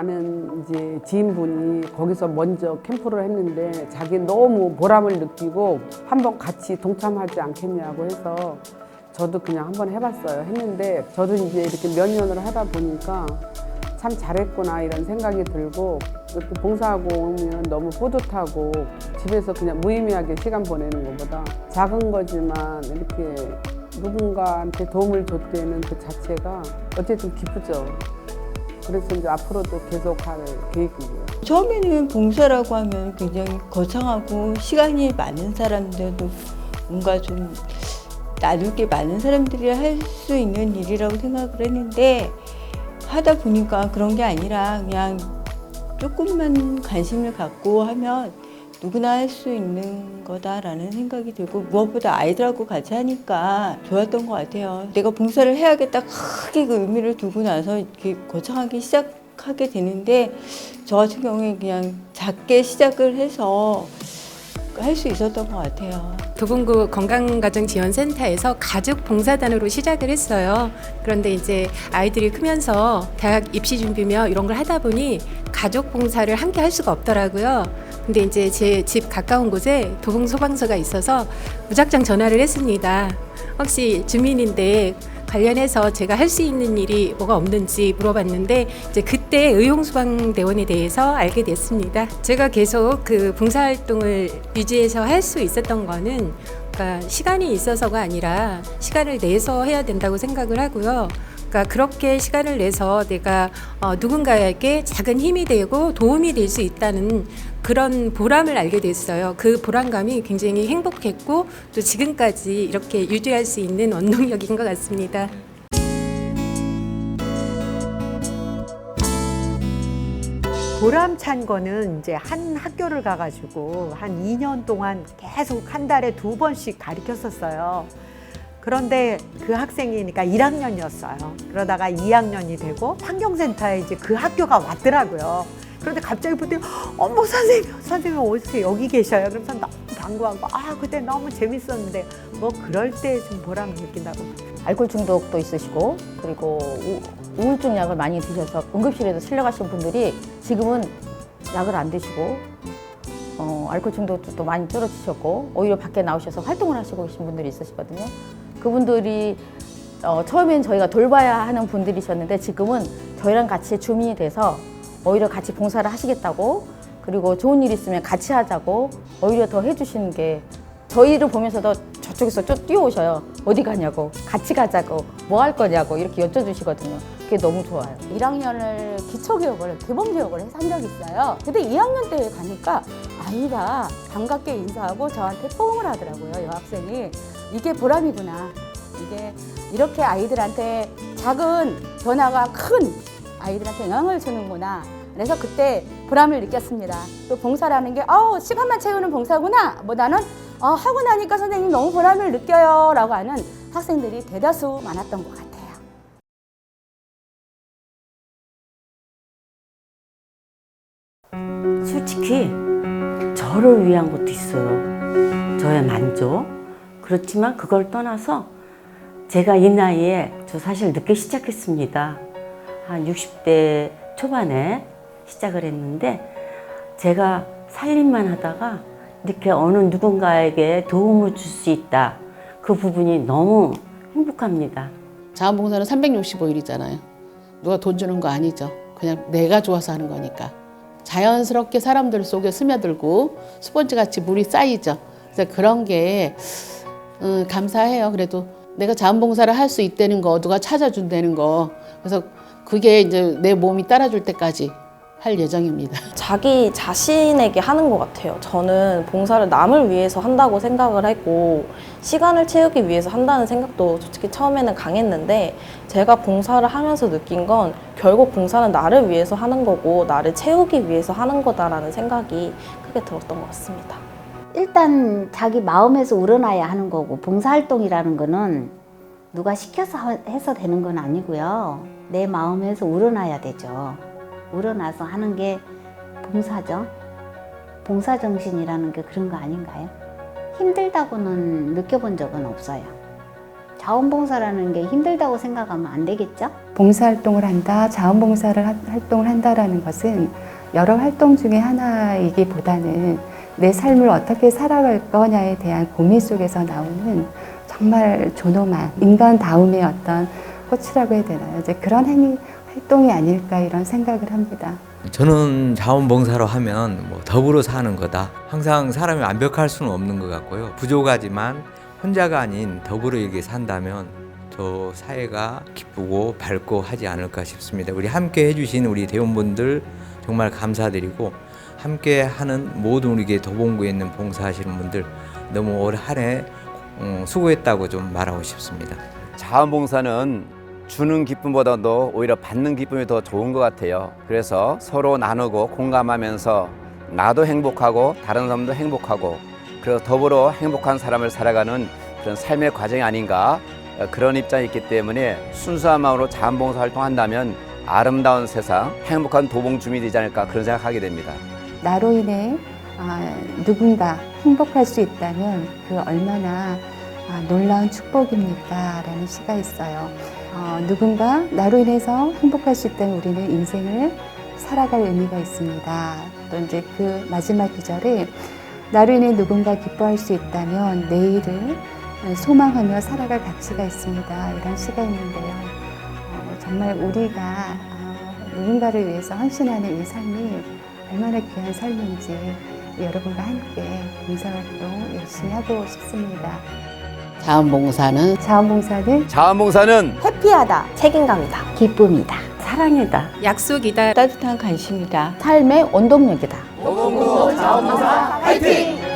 아는 이제 지인분이 거기서 먼저 캠프를 했는데 자기 너무 보람을 느끼고 한번 같이 동참하지 않겠냐고 해서 저도 그냥 한번 해봤어요. 했는데 저도 이제 이렇게 몇 년을 하다 보니까 참 잘했구나 이런 생각이 들고 또 봉사하고 오면 너무 뿌듯하고 집에서 그냥 무의미하게 시간 보내는 것보다 작은 거지만 이렇게 누군가한테 도움을 줬다는 그 자체가 어쨌든 기쁘죠. 그래서 이제 앞으로도 계속 할 계획이고요. 처음에는 봉사라고 하면 굉장히 거창하고 시간이 많은 사람들도 뭔가 좀 나눌 게 많은 사람들이 할 수 있는 일이라고 생각을 했는데 하다 보니까 그런 게 아니라 그냥 조금만 관심을 갖고 하면 누구나 할 수 있는 거다라는 생각이 들고 무엇보다 아이들하고 같이 하니까 좋았던 것 같아요. 내가 봉사를 해야겠다 크게 그 의미를 두고 나서 이렇게 거창하게 시작하게 되는데 저 같은 경우에 그냥 작게 시작을 해서 할 수 있었던 것 같아요. 도봉구 건강가정지원센터에서 가족 봉사단으로 시작을 했어요. 그런데 이제 아이들이 크면서 대학 입시 준비며 이런 걸 하다 보니 가족 봉사를 함께 할 수가 없더라고요. 근데 이제 제 집 가까운 곳에 도봉 소방서가 있어서 무작정 전화를 했습니다. 혹시 주민인데 관련해서 제가 할 수 있는 일이 뭐가 없는지 물어봤는데 이제 그때 의용소방대원에 대해서 알게 됐습니다. 제가 계속 그 봉사활동을 유지해서 할 수 있었던 거는 그러니까 시간이 있어서가 아니라 시간을 내서 해야 된다고 생각을 하고요. 그러니까 그렇게 시간을 내서 내가 누군가에게 작은 힘이 되고 도움이 될 수 있다는 그런 보람을 알게 됐어요. 그 보람감이 굉장히 행복했고 또 지금까지 이렇게 유지할 수 있는 원동력인 것 같습니다. 보람찬 거는 이제 한 학교를 가가지고 한 2년 동안 계속 한 달에 2번씩 가르쳤었어요. 그런데 그 학생이니까 1학년이었어요. 그러다가 2학년이 되고 환경센터에 이제 그 학교가 왔더라고요. 그런데 갑자기 보더니 어머 선생님 어떻게 여기 계셔요? 그래서 너무 반가워하고 그때 너무 재밌었는데 뭐 그럴 때 좀 보람을 느낀다고. 알코올 중독도 있으시고 그리고 우울증 약을 많이 드셔서 응급실에도 실려가신 분들이 지금은 약을 안 드시고 알코올 중독도 많이 줄어드셨고 오히려 밖에 나오셔서 활동을 하시고 계신 분들이 있으시거든요. 그분들이 처음엔 저희가 돌봐야 하는 분들이셨는데 지금은 저희랑 같이 주민이 돼서 오히려 같이 봉사를 하시겠다고 그리고 좋은 일 있으면 같이 하자고 오히려 더 해주시는 게 저희를 보면서도 저쪽에서 쭉 뛰어오셔요. 어디 가냐고 같이 가자고 뭐 할 거냐고 이렇게 여쭤주시거든요. 그게 너무 좋아요. 1학년을 기초교육을 기본교육을 해서 한 적이 있어요. 근데 2학년 때 가니까 아이가 반갑게 인사하고 저한테 포옹을 하더라고요. 여학생이. 이게 보람이구나. 이게 이렇게 아이들한테 작은 변화가 큰 아이들한테 영향을 주는구나. 그래서 그때 보람을 느꼈습니다. 또 봉사라는 게 시간만 채우는 봉사구나. 나는 하고 나니까 선생님 너무 보람을 느껴요 라고 하는 학생들이 대다수 많았던 것 같아요. 솔직히 저를 위한 것도 있어요. 저의 만족. 그렇지만 그걸 떠나서 제가 이 나이에 저 사실 늦게 시작했습니다. 한 60대 초반에 시작을 했는데 제가 살림만 하다가 이렇게 어느 누군가에게 도움을 줄 수 있다. 그 부분이 너무 행복합니다. 자원봉사는 365일이잖아요. 누가 돈 주는 거 아니죠. 그냥 내가 좋아서 하는 거니까. 자연스럽게 사람들 속에 스며들고 스펀지같이 물이 쌓이죠. 그래서 그런 게 감사해요. 그래도 내가 자원봉사를 할 수 있다는 거, 누가 찾아준다는 거. 그래서 그게 이제 내 몸이 따라줄 때까지 할 예정입니다. 자기 자신에게 하는 것 같아요. 저는 봉사를 남을 위해서 한다고 생각을 했고 시간을 채우기 위해서 한다는 생각도 솔직히 처음에는 강했는데 제가 봉사를 하면서 느낀 건 결국 봉사는 나를 위해서 하는 거고 나를 채우기 위해서 하는 거다라는 생각이 크게 들었던 것 같습니다. 일단 자기 마음에서 우러나야 하는 거고 봉사활동이라는 거는 누가 시켜서 해서 되는 건 아니고요. 내 마음에서 우러나야 되죠. 우러나서 하는 게 봉사죠. 봉사정신이라는 게 그런 거 아닌가요? 힘들다고는 느껴본 적은 없어요. 자원봉사라는 게 힘들다고 생각하면 안 되겠죠? 봉사활동을 한다, 활동을 한다라는 것은 여러 활동 중에 하나이기보다는 내 삶을 어떻게 살아갈 거냐에 대한 고민 속에서 나오는 정말 존엄한 인간다움의 어떤 꽃이라고 해야 되나요? 이제 그런 활동이 아닐까 이런 생각을 합니다. 저는 자원봉사로 하면 더불어 사는 거다. 항상 사람이 완벽할 수는 없는 것 같고요. 부족하지만 혼자가 아닌 더불어 이렇게 산다면 저 사회가 기쁘고 밝고 하지 않을까 싶습니다. 우리 함께 해주신 우리 대원분들 정말 감사드리고 함께 하는 모든 우리 도봉구에 있는 봉사하시는 분들 너무 올 한 해 수고했다고 좀 말하고 싶습니다. 자원봉사는 주는 기쁨보다도 오히려 받는 기쁨이 더 좋은 것 같아요. 그래서 서로 나누고 공감하면서 나도 행복하고 다른 사람도 행복하고 그래서 더불어 행복한 사람을 살아가는 그런 삶의 과정이 아닌가 그런 입장이 있기 때문에 순수한 마음으로 자원봉사 활동한다면 아름다운 세상, 행복한 도봉 주민이 되지 않을까 그런 생각하게 됩니다. 나로 인해 누군가 행복할 수 있다면 그 얼마나 놀라운 축복입니까? 라는 시가 있어요. 누군가 나로 인해서 행복할 수 있다면 우리는 인생을 살아갈 의미가 있습니다. 또 이제 그 마지막 구절에 나로 인해 누군가 기뻐할 수 있다면 내일을 소망하며 살아갈 가치가 있습니다. 이런 시가 있는데요. 정말 우리가 누군가를 위해서 헌신하는 이 삶이 얼마나 귀한 삶인지 여러분과 함께 봉사활동 열심히 하고 싶습니다. 자원봉사는 해피하다, 책임감이다. 기쁨이다, 사랑이다. 약속이다. 따뜻한 관심이다. 삶의 원동력이다. 도봉구 자원봉사 화이팅!